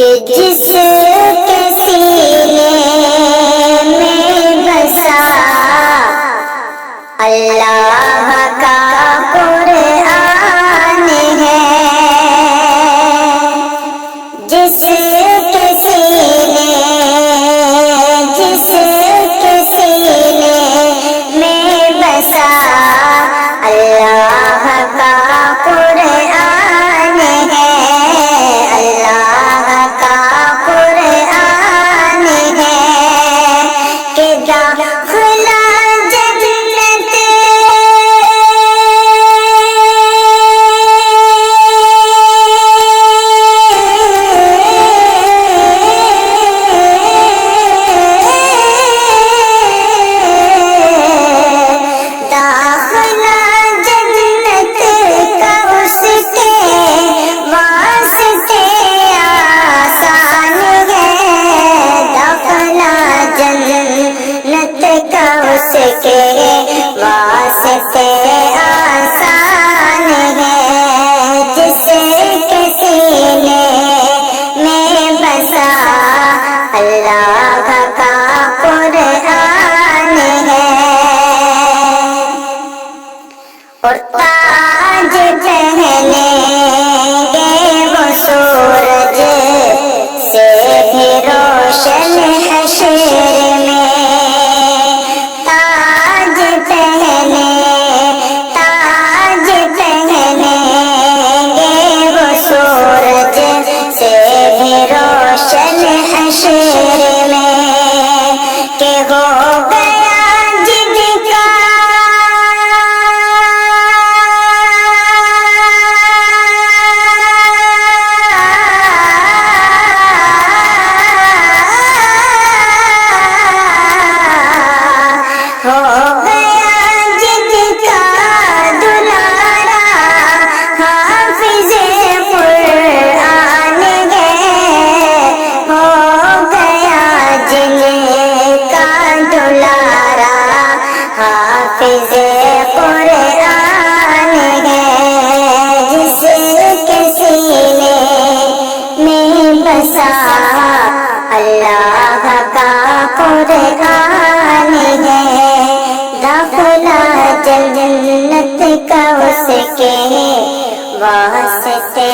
کہ جس کے سینے میں بسا اللہ کا قرآن ہے، جس کے سینے میں بسا اللہ کا قرآن ہے، اللہ کا قرآن ہے کہ داخلہ جنت کے واسطے آسان ہے، جس کے سینے میں بسا اللہ کا قرآن ہے، اور تاج پہنے گے وہ سورج سے بھی روشن حشر میں، روشن حشر میں کہ ہو گیا جن کا ہو گیا جن کا دلارا حافظ قرآن ہے، ہو گیا جن کا دلارا حافظ قرآن ہے، جس کے سینے میں بسا اللہ کا قرآن ہے، داخلہ جنت کا اس کے واسطے